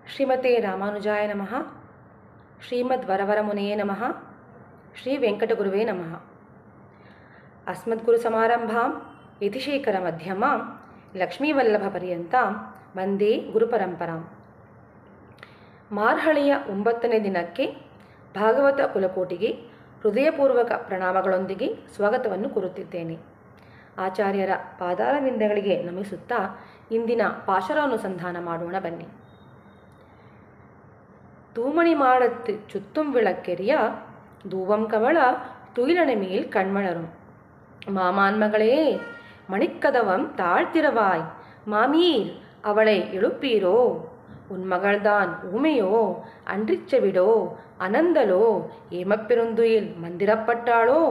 ಶ್ರೀಮತೆ ರಾಮಾನುಜಾಯ ನಮಃ. ಶ್ರೀಮದ್ವರವರಮುನಿಯೇ ನಮಃ. ಶ್ರೀ ವೆಂಕಟಗುರುವೇ ನಮಃ. ಅಸ್ಮದ್ಗುರುಸಮಾರಂಭಾಂ ಯತಿಶೇಖರಮಧ್ಯಮಾಂ ಲಕ್ಷ್ಮೀವಲ್ಲಭಪರ್ಯಂತಾಂ ವಂದೇ ಗುರುಪರಂಪರಾಂ. ಮಾರ್ಹಳೆಯ 9ನೇ ದಿನಕ್ಕೆ ಭಾಗವತ ಕುಲಕೋಟಿಗೆ ಹೃದಯಪೂರ್ವಕ ಪ್ರಣಾಮಗಳೊಂದಿಗೆ ಸ್ವಾಗತವನ್ನು ಕೋರುತ್ತಿದ್ದೇನೆ. ಆಚಾರ್ಯರ ಪಾದಾರವಿಂದಗಳಿಗೆ ನಮಿಸುತ್ತಾ ಇಂದಿನ ಪಾಶರಾನುಸಂಧಾನ ಮಾಡೋಣ ಬನ್ನಿ. தூமணி மாடத்து சுத்தும் விளக்கெரிய தூவம் கமல துயிலனை மேல் கண்மலரும் மாமான்மகளே மணிக்கதவம் தாழ்த்திரவாய் மாமீர் அவளை எழுப்பீரோ, உன் மகள்தான் ஊமையோ அன்றிச்செவிடோ அனந்தலோ ஏமப்பெருந்துயில் மந்திரப்பட்டாளோ,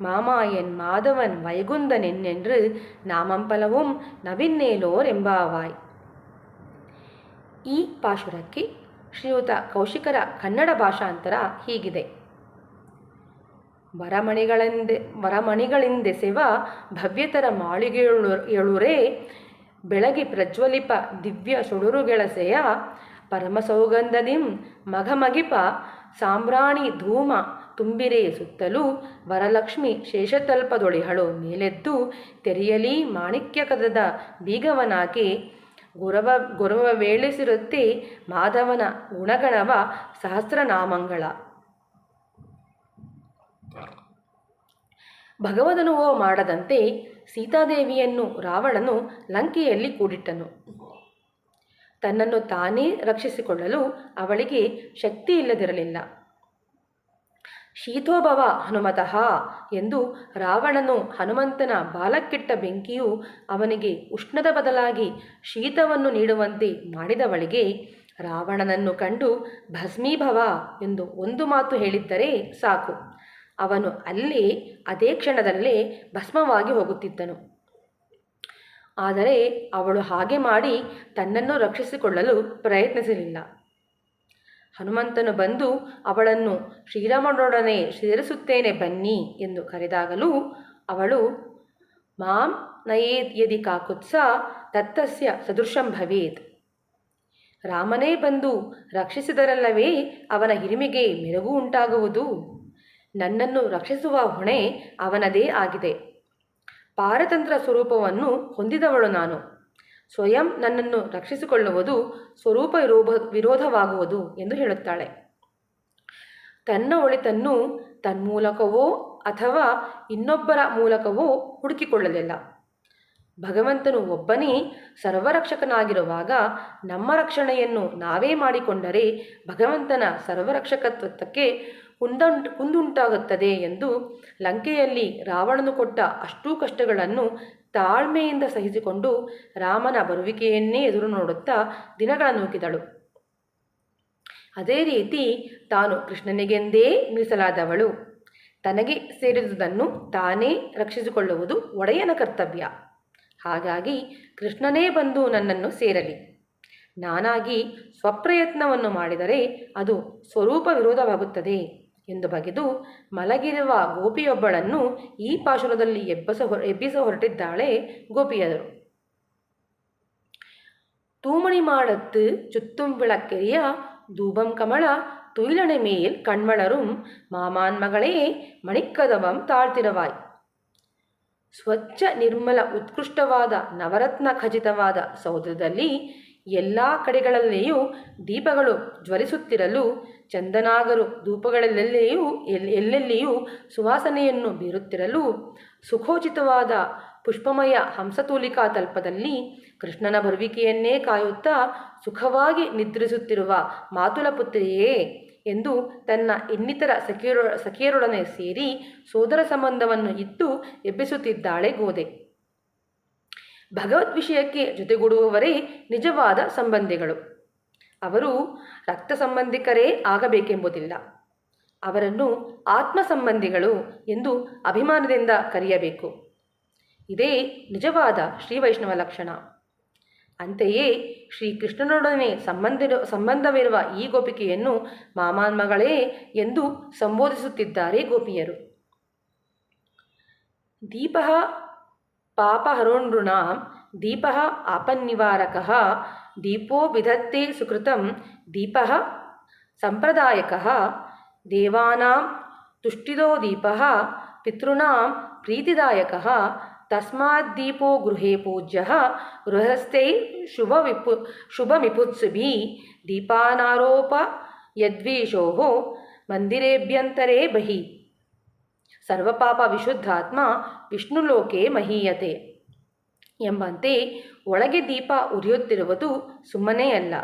மாமா என் மாதவன் வைகுந்தன் என்னென்று நாமம் பலவும் ನವಿನ್ನೇಲೋರ್ ಎಂಬಾವಾಯ್. ಈ ಪಾಶುರಕ್ಕೆ ಶ್ರೀಯುತ ಕೌಶಿಕರ ಕನ್ನಡ ಭಾಷಾಂತರ ಹೀಗಿದೆ. ವರಮಣಿಗಳಿಂದೆಸೆವ ಭವ್ಯತರ ಮಾಳಿಗೆಯೊಳುರೇ ಬೆಳಗಿ ಪ್ರಜ್ವಲಿಪ ದಿವ್ಯ ಸುಡುರುಗೆಳಸೆಯ ಪರಮಸೌಗಂಧದಿಂ ಮಘಮಗಿಪ ಸಾಂಬ್ರಾಣಿ ಧೂಮ ತುಂಬಿರೇ ಸುತ್ತಲೂ ವರಲಕ್ಷ್ಮಿ ಶೇಷತಲ್ಪದೊಳಿಹಳು ಮೇಲೆದ್ದು ತೆರೆಯಲಿ ಮಾಣಿಕ್ಯ ಕದದ ಬೀಗವನಾಕೆ ಗುರವ ವೇಳಿಸಿರುತ್ತೆ ಮಾಧವನ ಗುಣಗಣವ ಸಹಸ್ರನಾಮಂಗಳ. ಭಗವದನುಭವ ಮಾಡದಂತೆ ಸೀತಾದೇವಿಯನ್ನು ರಾವಣನು ಲಂಕೆಯಲ್ಲಿ ಕೂಡಿಟ್ಟನು. ತನ್ನನ್ನು ತಾನೇ ರಕ್ಷಿಸಿಕೊಳ್ಳಲು ಅವಳಿಗೆ ಶಕ್ತಿ ಇಲ್ಲದಿರಲಿಲ್ಲ. ಶೀತೋಭವ ಹನುಮತಃ ಎಂದು ರಾವಣನು ಹನುಮಂತನ ಬಾಲಕ್ಕಿಟ್ಟ ಬೆಂಕಿಯು ಅವನಿಗೆ ಉಷ್ಣದ ಬದಲಾಗಿ ಶೀತವನ್ನು ನೀಡುವಂತೆ ಮಾಡಿದವಳಿಗೆ ರಾವಣನನ್ನು ಕಂಡು ಭಸ್ಮೀಭವ ಎಂದು ಒಂದು ಮಾತು ಹೇಳಿದ್ದರೆ ಸಾಕು, ಅವನು ಅದೇ ಕ್ಷಣದಲ್ಲೇ ಭಸ್ಮವಾಗಿ ಹೋಗುತ್ತಿದ್ದನು. ಆದರೆ ಅವಳು ಹಾಗೆ ಮಾಡಿ ತನ್ನನ್ನು ರಕ್ಷಿಸಿಕೊಳ್ಳಲು ಪ್ರಯತ್ನಿಸಲಿಲ್ಲ. ಹನುಮಂತನು ಬಂದು ಅವಳನ್ನು ಶ್ರೀರಾಮನೊಡನೆ ಸೇರಿಸುತ್ತೇನೆ ಬನ್ನಿ ಎಂದು ಕರೆದಾಗಲೂ ಅವಳು ಮಾಂ ನಯೇದ್ ಯದಿ ಕಾಕುತ್ಸ ತತ್ತಸ್ಯ ಸದೃಶಂ ಭವೇತ್. ರಾಮನೇ ಬಂದು ರಕ್ಷಿಸಿದರಲ್ಲವೇ ಅವನ ಹಿರಿಮೆಗೆ ಮೆರುಗು ಉಂಟಾಗುವುದು. ನನ್ನನ್ನು ರಕ್ಷಿಸುವ ಹೊಣೆ ಅವನದೇ ಆಗಿದೆ. ಪಾರತಂತ್ರ ಸ್ವರೂಪವನ್ನು ಹೊಂದಿದವಳು ನಾನು. ಸ್ವಯಂ ನನ್ನನ್ನು ರಕ್ಷಿಸಿಕೊಳ್ಳುವುದು ಸ್ವರೂಪ ವಿರೋಧವಾಗುವುದು ಎಂದು ಹೇಳುತ್ತಾಳೆ. ತನ್ನ ಒಳಿತನ್ನು ತನ್ಮೂಲಕವೋ ಅಥವಾ ಇನ್ನೊಬ್ಬರ ಮೂಲಕವೋ ಹುಡುಕಿಕೊಳ್ಳಲಿಲ್ಲ. ಭಗವಂತನು ಒಬ್ಬನೇ ಸರ್ವರಕ್ಷಕನಾಗಿರುವಾಗ ನಮ್ಮ ರಕ್ಷಣೆಯನ್ನು ನಾವೇ ಮಾಡಿಕೊಂಡರೆ ಭಗವಂತನ ಸರ್ವರಕ್ಷಕತ್ವಕ್ಕೆ ಕುಂದುಂಟಾಗುತ್ತದೆ ಎಂದು ಲಂಕೆಯಲ್ಲಿ ರಾವಣನು ಕೊಟ್ಟ ಅಷ್ಟೂ ಕಷ್ಟಗಳನ್ನು ತಾಳ್ಮೆಯಿಂದ ಸಹಿಸಿಕೊಂಡು ರಾಮನ ಬರುವಿಕೆಯನ್ನೇ ಎದುರು ನೋಡುತ್ತಾ ದಿನಗಳ ನೂಕಿದಳು. ಅದೇ ರೀತಿ ತಾನು ಕೃಷ್ಣನಿಗೆಂದೇ ಮೀಸಲಾದವಳು. ತನಗೆ ಸೇರಿದುದನ್ನು ತಾನೇ ರಕ್ಷಿಸಿಕೊಳ್ಳುವುದು ಒಡೆಯನ ಕರ್ತವ್ಯ. ಹಾಗಾಗಿ ಕೃಷ್ಣನೇ ಬಂದು ನನ್ನನ್ನು ಸೇರಲಿ. ನಾನಾಗಿ ಸ್ವಪ್ರಯತ್ನವನ್ನು ಮಾಡಿದರೆ ಅದು ಸ್ವರೂಪ ವಿರೋಧವಾಗುತ್ತದೆ ಎಂದು ಬಗೆದು ಮಲಗಿರುವ ಗೋಪಿಯೊಬ್ಬಳನ್ನು ಈ ಪಾಶುರದಲ್ಲಿ ಎಬ್ಬಿಸ ಹೊರಟಿದ್ದಾಳೆ ಗೋಪಿಯರು. தூமணி மாடத்து சுத்தும் விளக்கெரிய தூபம் கமல துயிலனை மேல் கண்மலரும் ಮಾಮಾನ್ ಮಗಳೇ ಮಣಿಕ್ಕದವಂ ತಾಳ್ತಿರವಾಯ್. ಸ್ವಚ್ಛ ನಿರ್ಮಲ ಉತ್ಕೃಷ್ಟವಾದ ನವರತ್ನ ಖಚಿತವಾದ ಸೌಧದಲ್ಲಿ ಎಲ್ಲ ಕಡೆಗಳಲ್ಲಿಯೂ ದೀಪಗಳು ಜ್ವಲಿಸುತ್ತಿರಲು ಚಂದನಾಗರು ಎಲ್ಲೆಲ್ಲಿಯೂ ಸುವಾಸನೆಯನ್ನು ಬೀರುತ್ತಿರಲು ಸುಖೋಚಿತವಾದ ಪುಷ್ಪಮಯ ಹಂಸತೂಲಿಕಾ ತಲ್ಪದಲ್ಲಿ ಕೃಷ್ಣನ ಬರುವಿಕೆಯನ್ನೇ ಕಾಯುತ್ತಾ ಸುಖವಾಗಿ ನಿದ್ರಿಸುತ್ತಿರುವ ಮಾತುಲಪುತ್ರಿಯೇ ಎಂದು ತನ್ನ ಇನ್ನಿತರ ಸಖಿಯರೊಡನೆ ಸೇರಿ ಸೋದರ ಸಂಬಂಧವನ್ನು ಇಟ್ಟು ಎಬ್ಬಿಸುತ್ತಿದ್ದಾಳೆ ಗೋದೆ. ಭಗವದ್ ವಿಷಯಕ್ಕೆ ಜೊತೆಗೂಡುವವರೇ ನಿಜವಾದ ಸಂಬಂಧಿಗಳು. ಅವರು ರಕ್ತ ಸಂಬಂಧಿಕರೇ ಆಗಬೇಕೆಂಬುದಿಲ್ಲ. ಅವರನ್ನು ಆತ್ಮ ಸಂಬಂಧಿಗಳು ಎಂದು ಅಭಿಮಾನದಿಂದ ಕರೆಯಬೇಕು. ಇದೇ ನಿಜವಾದ ಶ್ರೀವೈಷ್ಣವ ಲಕ್ಷಣ. ಅಂತೆಯೇ ಶ್ರೀಕೃಷ್ಣನೊಡನೆ ಸಂಬಂಧವಿರುವ ಈ ಗೋಪಿಕೆಯನ್ನು ಮಾಮಾನ್ ಮಗಳೇ ಎಂದು ಸಂಬೋಧಿಸುತ್ತಿದ್ದಾರೆ ಗೋಪಿಯರು. ದೀಪ ಪಾಪಹರೋಣೃಣಾಂ ದೀಪಃ ಆಪನ್ನಿವಾರಕಃ ದೀಪೋ ವಿಧತ್ತೆ ಸುಕೃತಂ ದೀಪಃ ಸಂಪ್ರದಾಯಕಃ ದೇವಾನಾಂ ತುಷ್ಟಿದೋ ದೀಪಃ ಪಿತॄಣಾಂ ಪ್ರೀತಿದಾಯಕಃ ತಸ್ಮಾದ್ದೀಪೋ ಗೃಹೇ ಪೂಜ್ಯಃ ಗೃಹಸ್ಥೈ ಶುಭಮಿಪುತ್ಸುಭಿಃ ದೀಪಾನಾರೋಪ ಯದ್ವೇಷೋಃ ಮಂದಿರೇಭ್ಯಂತರೇ ಬಹಿಃ ಸರ್ವಪಾಪ ವಿಶುದ್ಧಾತ್ಮ ವಿಷ್ಣುಲೋಕೆ ಮಹೀಯತೆ. ಎಂಬಂತೆ ಒಳಗೆ ದೀಪ ಉರಿಯುತ್ತಿರುವುದು ಸುಮ್ಮನೇ ಅಲ್ಲ.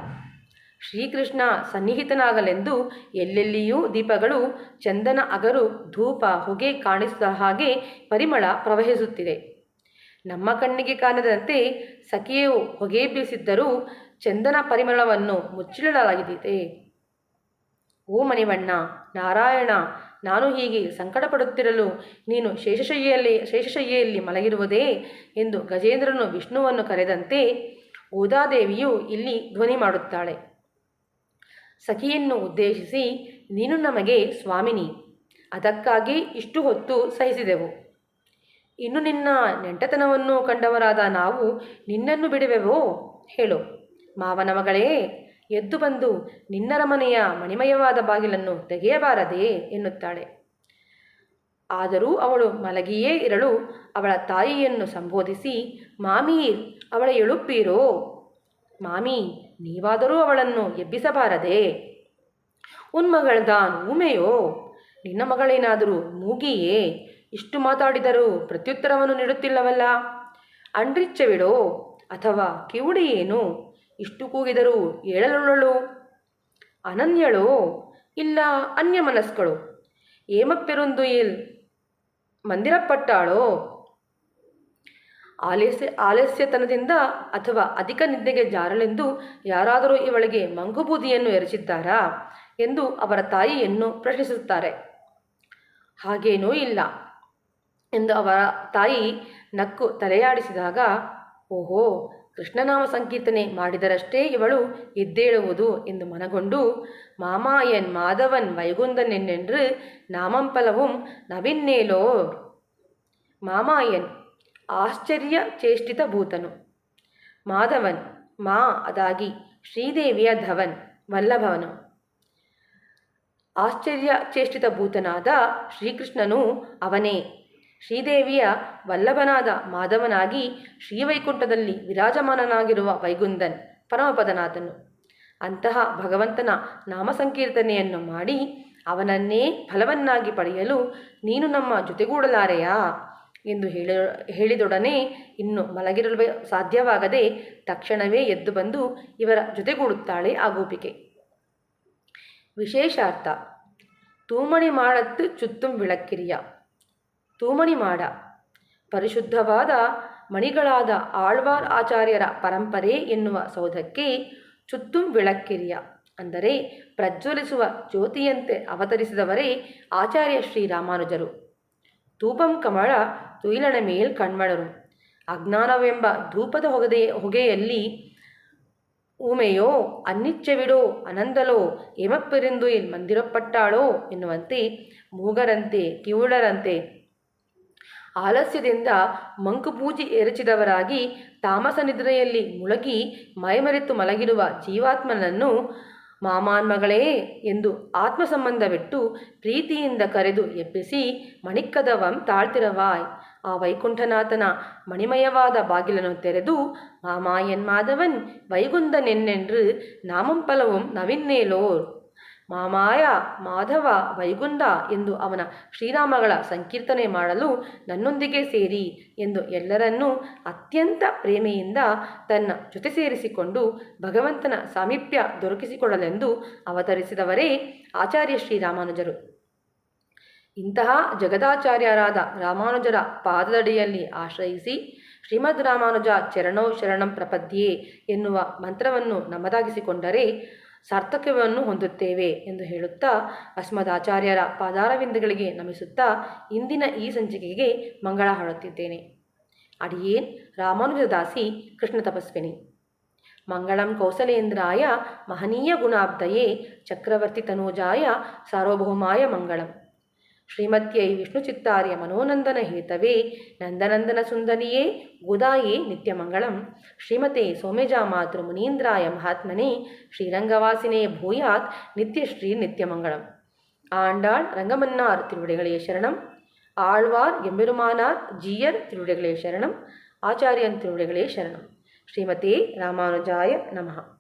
ಶ್ರೀಕೃಷ್ಣ ಸನ್ನಿಹಿತನಾಗಲೆಂದು ಎಲ್ಲೆಲ್ಲಿಯೂ ದೀಪಗಳು, ಚಂದನ, ಅಗರು, ಧೂಪ, ಹೊಗೆ ಕಾಣಿಸಿದ ಹಾಗೆ ಪರಿಮಳ ಪ್ರವಹಿಸುತ್ತಿದೆ. ನಮ್ಮ ಕಣ್ಣಿಗೆ ಕಾಣದಂತೆ ಸಖಿಯು ಹೊಗೆ ಬೀಸಿದ್ದರೂ ಚಂದನ ಪರಿಮಳವನ್ನು ಮುಚ್ಚಿಡಲಾಗಿದೆ. ಓ ಮಣಿವಣ್ಣ, ನಾರಾಯಣ, ನಾನು ಹೀಗೆ ಸಂಕಟಪಡುತ್ತಿರಲು ನೀನು ಶೇಷಶಯ್ಯೆಯಲ್ಲಿ ಮಲಗಿರುವುದೇ ಎಂದು ಗಜೇಂದ್ರನು ವಿಷ್ಣುವನ್ನು ಕರೆದಂತೆ ಗೋದಾದೇವಿಯು ಇಲ್ಲಿ ಧ್ವನಿ ಮಾಡುತ್ತಾಳೆ. ಸಖಿಯನ್ನು ಉದ್ದೇಶಿಸಿ, ನೀನು ನಮಗೆ ಸ್ವಾಮಿನಿ, ಅದಕ್ಕಾಗಿ ಇಷ್ಟು ಹೊತ್ತು ಸಹಿಸಿದೆವು. ಇನ್ನು ನಿನ್ನ ನೆಂಟತನವನ್ನು ಕಂಡವರಾದ ನಾವು ನಿನ್ನನ್ನು ಬಿಡುವೆವೋ? ಹೇಳು ಮಾವನ ಮಗಳೇ, ಎದ್ದು ಬಂದು ನಿನ್ನರಮನೆಯ ಮಣಿಮಯವಾದ ಬಾಗಿಲನ್ನು ತೆಗೆಯಬಾರದೆ ಎನ್ನುತ್ತಾಳೆ. ಆದರೂ ಅವಳು ಮಲಗಿಯೇ ಇರಲು ಅವಳ ತಾಯಿಯನ್ನು ಸಂಬೋಧಿಸಿ, ಮಾಮೀರ್, ಅವಳ ಎಳುಪ್ಪೀರೋ? ಮಾಮಿ, ನೀವಾದರೂ ಅವಳನ್ನು ಎಬ್ಬಿಸಬಾರದೆ? ಉನ್ಮಗಳ್ದಾನ್ ಊಮೆಯೋ? ನಿನ್ನ ಮಗಳೇನಾದರೂ ಮೂಗಿಯೇ? ಇಷ್ಟು ಮಾತಾಡಿದರೂ ಪ್ರತ್ಯುತ್ತರವನ್ನು ನೀಡುತ್ತಿಲ್ಲವಲ್ಲ? ಅಂಡ್ರಿಚ್ಚವಿಡೋ ಅಥವಾ ಕಿವುಡಿಯೇನು? ಇಷ್ಟು ಕೂಗಿದರೂ ಏಳಲುಳ್ಳಳು? ಅನನ್ಯಳೋ ಇಲ್ಲ ಅನ್ಯಮನಸ್ಕಳು? ಏಮಪ್ಪೆರುಂದುಯಿಲ್ ಮಂದಿರಪಟ್ಟಾಳೋ? ಆಲಸ್ಯತನದಿಂದ ಅಥವಾ ಅಧಿಕ ನಿದ್ದೆಗೆ ಜಾರಲೆಂದು ಯಾರಾದರೂ ಇವಳಿಗೆ ಮಂಗುಬೂದಿಯನ್ನು ಎರಚಿದ್ದಾರಾ ಎಂದು ಅವರ ತಾಯಿಯನ್ನು ಪ್ರಶ್ನಿಸುತ್ತಾರೆ. ಹಾಗೇನೂ ಇಲ್ಲ ಎಂದು ಅವರ ತಾಯಿ ನಕ್ಕು ತಲೆಯಾಡಿಸಿದಾಗ, ಓಹೋ, ಕೃಷ್ಣನಾಮ ಸಂಕೀರ್ತನೆ ಮಾಡಿದರಷ್ಟೇ ಇವಳು ಎದ್ದೇಳುವುದು ಎಂದು ಮನಗೊಂಡು, ಮಾಮಾಯನ್ ಮಾಧವನ್ ವೈಗುಂದನೆನ್ನೆಂದು ನಾಮಂಪಲவும் ನವಿನ್ನೇಲೋ. ಮಾಮಾಯನ್ ಆಶ್ಚರ್ಯ ಚೇಷ್ಟಿತ ಭೂತನು, ಮಾಧವನ್ ಮಾ ಅದಾಗಿ ಶ್ರೀದೇವಿಯ ಧವನ್ ವಲ್ಲಭವನು. ಆಶ್ಚರ್ಯ ಚೇಷ್ಟಿತ ಭೂತನಾದ ಶ್ರೀಕೃಷ್ಣನು ಅವನೇ. ಶ್ರೀದೇವಿಯ ವಲ್ಲಭನಾದ ಮಾಧವನಾಗಿ ಶ್ರೀವೈಕುಂಠದಲ್ಲಿ ವಿರಾಜಮಾನನಾಗಿರುವ ವೈಗುಂದನ್ ಪರಮಪದನಾಥನು. ಅಂತಹ ಭಗವಂತನ ನಾಮ ಸಂಕೀರ್ತನೆಯನ್ನು ಮಾಡಿ ಅವನನ್ನೇ ಫಲವನ್ನಾಗಿ ಪಡೆಯಲು ನೀನು ನಮ್ಮ ಜೊತೆಗೂಡಲಾರೆಯಾ ಎಂದು ಹೇಳಿದೊಡನೆ ಇನ್ನು ಮಲಗಿರಲು ಸಾಧ್ಯವಾಗದೆ ತಕ್ಷಣವೇ ಎದ್ದು ಬಂದು ಇವರ ಜೊತೆಗೂಡುತ್ತಾಳೆ ಆ ಗೋಪಿಕೆ. ವಿಶೇಷಾರ್ಥ: ತೂಮಣಿ ಮಾಡತ್ತು ಚುತ್ತುಂ ವಿಳಕ್ಕಿರಿಯ. ತೂಮಣಿ ಮಾಡ ಪರಿಶುದ್ಧವಾದ ಮಣಿಗಳಾದ ಆಳ್ವಾರ್ ಆಚಾರ್ಯರ ಪರಂಪರೆ ಎನ್ನುವ ಸೌಧಕ್ಕೆ ಚುತ್ತುಂ ವಿಳಕ್ಕಿರಿಯ ಅಂದರೆ ಪ್ರಜ್ವಲಿಸುವ ಜ್ಯೋತಿಯಂತೆ ಅವತರಿಸಿದವರೇ ಆಚಾರ್ಯ ಶ್ರೀರಾಮಾನುಜರು. ತೂಪಂ ಕಮಳ ತುಯಿಲಣ ಮೇಲ್ ಕಣ್ಮಳರು. ಅಜ್ಞಾನವೆಂಬ ಧೂಪದ ಹೊಗೆಯಲ್ಲಿ ಊಮೆಯೋ ಅನ್ನಿಚ್ಚವಿಡೋ ಅನಂದಲೋ ಏಮಪ್ಪೆರೆಂದು ಇಲ್ಲಿ ಮಂದಿರಪಟ್ಟಾಳೋ ಎನ್ನುವಂತೆ ಮೂಗರಂತೆ ಕಿವುಡರಂತೆ ಆಲಸ್ಯದಿಂದ ಮಂಕುಬೂಜಿ ಎರಚಿದವರಾಗಿ ತಾಮಸ ನಿದ್ರೆಯಲ್ಲಿ ಮುಳುಗಿ ಮೈಮರೆತು ಮಲಗಿರುವ ಜೀವಾತ್ಮನನ್ನು ಮಾಮಾನ್ಮಗಳೇ ಎಂದು ಆತ್ಮ ಸಂಬಂಧವಿಟ್ಟು ಪ್ರೀತಿಯಿಂದ ಕರೆದು ಎಬ್ಬಿಸಿ ಮಣಿಕ್ಕದವಂ ತಾಳ್ತಿರವಾಯ್ ಆ ವೈಕುಂಠನಾಥನ ಮಣಿಮಯವಾದ ಬಾಗಿಲನ್ನು ತೆರೆದು ಮಾಮಾಯನ್ ಮಾಧವನ್ ವೈಗುಂದನೆನ್ನೆಂದು ನಾಮಂಪಲவும் ನವಿನ್ನೇಲೋರ್. ಮಾಮಾಯ ಮಾಧವ ವೈಗುಂದ ಎಂದು ಅವನ ಶ್ರೀನಾಮಗಳ ಸಂಕೀರ್ತನೆ ಮಾಡಲು ನನ್ನೊಂದಿಗೆ ಸೇರಿ ಎಂದು ಎಲ್ಲರನ್ನೂ ಅತ್ಯಂತ ಪ್ರೇಮೆಯಿಂದ ತನ್ನ ಜೊತೆ ಸೇರಿಸಿಕೊಂಡು ಭಗವಂತನ ಸಾಮೀಪ್ಯ ದೊರಕಿಸಿಕೊಡಲೆಂದು ಅವತರಿಸಿದವರೇ ಆಚಾರ್ಯ ಶ್ರೀರಾಮಾನುಜರು. ಇಂತಹ ಜಗದಾಚಾರ್ಯರಾದ ರಾಮಾನುಜರ ಪಾದದಡಿಯಲ್ಲಿ ಆಶ್ರಯಿಸಿ ಶ್ರೀಮದ್ ರಾಮಾನುಜ ಚರಣೋ ಶರಣಂ ಪ್ರಪದ್ಯೆ ಎನ್ನುವ ಮಂತ್ರವನ್ನು ನಮ್ಮದಾಗಿಸಿಕೊಂಡರೆ ಸಾರ್ಥಕ್ಯವನ್ನು ಹೊಂದುತ್ತೇವೆ ಎಂದು ಹೇಳುತ್ತಾ ಅಸ್ಮದಾಚಾರ್ಯರ ಪಾದಾರವಿಂದಗಳಿಗೆ ನಮಿಸುತ್ತಾ ಇಂದಿನ ಈ ಸಂಚಿಕೆಗೆ ಮಂಗಳ ಹಾಡುತ್ತಿದ್ದೇನೆ. ಅಡಿಯೇನ್ ರಾಮಾನುಜದಾಸಿ ಕೃಷ್ಣ ತಪಸ್ವಿನಿ. ಮಂಗಳಂ ಕೌಸಲೇಂದ್ರಾಯ ಮಹನೀಯ ಗುಣಾಬ್ಧಯೇ ಚಕ್ರವರ್ತಿ ತನೂಜಾಯ ಸಾರ್ವಭೌಮಾಯ ಮಂಗಳಂ. ಶ್ರೀಮತ್ಯೈ ವಿಷ್ಣುಚಿತ್ತಾರ್ಯ ಮನೋನಂದನ ಹೇತವೇ ನಂದನಂದನ ಸುಂದರಿಯೇ ಗೋದಾಯೇ ನಿತ್ಯಮಂಗಳಂ. ಶ್ರೀಮತೆ ಸೌಮ್ಯಜಾ ಮಾತೃ ಮುನೀಂದ್ರಾಯ ಮಹಾತ್ಮನೆ ಶ್ರೀರಂಗವಾಸಿನೇ ಭೂಯಾತ್ நித்யஸ்ரீ நித்யமங்கலம். ஆண்டாள் ரங்கமன்னார் திருவடிகளே சரணம். ஆழ்வார் எம்பெருமானார் ஜீயர் திருவடிகளே சரணம். ஆச்சாரியன் திருவடிகளே சரணம். ஸ்ரீமதே ராமானுஜாய நமஹ.